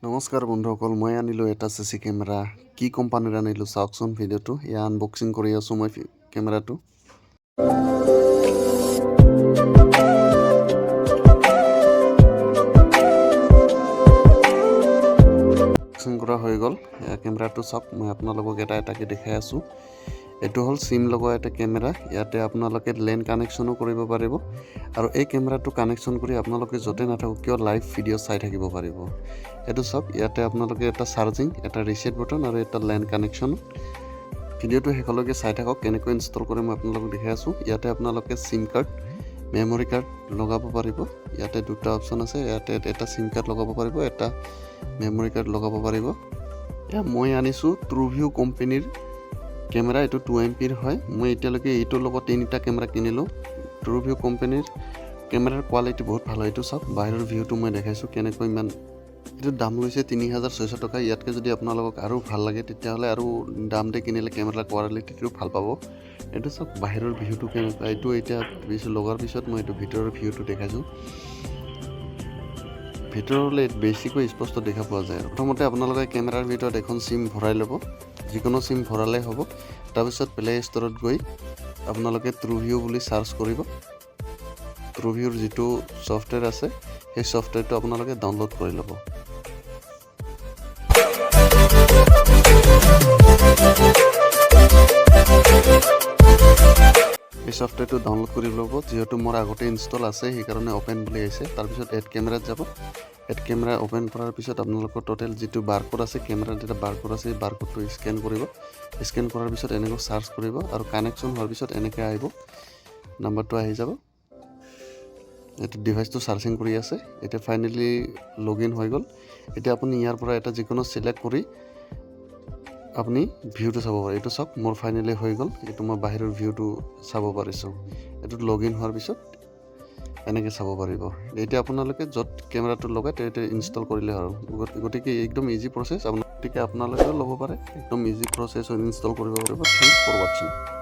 নমস্কাৰ বন্ধুসকল, মই আনিলোঁ এটা CC কেমেৰা। কি কোম্পানীৰ আনিলোঁ চাওকচোন ভিডিঅ'টো। এয়া আনবক্সিং কৰি আছোঁ মই কেমেৰাটো। আনবক্সিং কৰা হৈ গ'ল। এয়া কেমেৰাটো চাওক, মই আপোনালোকক এটা এটাকৈ দেখাই আছোঁ। এইটো হ'ল চিম লগোৱা এটা কেমেৰা। ইয়াতে আপোনালোকে লেন কানেকশ্যনো কৰিব পাৰিব আৰু এই কেমেৰাটো কানেকশ্যন কৰি আপোনালোকে য'তে নাথাকক কিয় লাইভ ভিডিঅ' চাই থাকিব পাৰিব। এইটো চাওক, ইয়াতে আপোনালোকে এটা চাৰ্জিং, এটা ৰিচেট বটন আৰু এটা লেন কানেকশ্যন। ভিডিঅ'টো শেষলৈকে চাই থাকক, কেনেকৈ ইনষ্টল কৰে মই আপোনালোকক দেখাই আছোঁ। ইয়াতে আপোনালোকে চিম কাৰ্ড, মেমৰি কাৰ্ড লগাব পাৰিব। ইয়াতে দুটা অপশ্যন আছে, ইয়াতে এটা চিম কাৰ্ড লগাব পাৰিব, এটা মেমৰি কাৰ্ড লগাব পাৰিব। এয়া মই আনিছোঁ ট্ৰুভিউ কোম্পানীৰ কেমেৰা। এইটো 2 MP হয়। মই এতিয়ালৈকে এইটোৰ লগত 3টা কেমেৰা কিনিলোঁ। ট্ৰুভিউ কোম্পানীৰ কেমেৰাৰ কোৱালিটি বহুত ভাল হয়। এইটো চাওক, বাহিৰৰ ভিউটো মই দেখাইছোঁ কেনেকৈ ইমান। এইটোৰ দাম লৈছে 3600 টকা। ইয়াতকৈ যদি আপোনালোকক আৰু ভাল লাগে তেতিয়াহ'লে আৰু দাম দি কিনিলে কেমেৰাৰ কোৱালিটিটো ভাল পাব। এইটো চাওক, বাহিৰৰ ভিউটো কেনেকুৱা। এইটো এতিয়া লগোৱাৰ পিছত মই এইটো ভিতৰৰ ভিউটো দেখাইছোঁ। ভিতৰলৈ বেছিকৈ স্পষ্ট দেখা পোৱা যায়। প্ৰথমতে আপোনালোকে কেমেৰাৰ ভিতৰত এখন চিম ভৰাই ল'ব, যিকোনো চিম ভৰালেই হ'ব। তাৰপিছত প্লে ষ্ট'ৰত গৈ আপোনালোকে ট্ৰুভিউ বুলি চাৰ্চ কৰিব। ট্ৰুভিউৰ যিটো ছফ্টৱেৰ আছে সেই ছফ্টৱেৰটো আপোনালোকে ডাউনলোড কৰি ল'ব। এই ছফ্টৱেৰটো ডাউনলোড কৰি ল'ব। যিহেতু মোৰ আগতে ইনষ্টল আছে সেইকাৰণে অ'পেন বুলি আহিছে। তাৰপিছত এড কেমেৰাত যাব। এড কেমেৰা অ'পেন কৰাৰ পিছত আপোনালোকৰ টোটেল যিটো বাৰকোড আছে, কেমেৰাৰ যিটো বাৰকোড আছে, এই বাৰকোডটো স্কেন কৰিব। স্কেন কৰাৰ পিছত এনেকৈ চাৰ্চ কৰিব আৰু কানেকশ্যন হোৱাৰ পিছত এনেকৈ আহিব, নাম্বাৰটো আহি যাব। এইটো ডিভাইচটো চাৰ্জিং কৰি আছে। এতিয়া ফাইনেলি লগ ইন হৈ গ'ল। এতিয়া আপুনি ইয়াৰ পৰা এটা যিকোনো চিলেক্ট কৰি আপুনি ভিউটো চাব পাৰে। এইটো চাওক, মোৰ ফাইনেলি হৈ গ'ল। এইটো মই বাহিৰৰ ভিউটো চাব পাৰিছোঁ। এইটোত লগ ইন হোৱাৰ পিছত এনেকৈ চাব পাৰিব। এতিয়া আপোনালোকে য'ত কেমেৰাটো লগাই তেতিয়া ইনষ্টল কৰিলে হ'ল। গতিকে একদম ইজি প্ৰচেছ। গতিকে আপোনালোকেও ল'ব পাৰে, একদম ইজি প্ৰচেছত ইনষ্টল কৰিব পাৰিব। থেংকছ ফৰ ৱাচিং।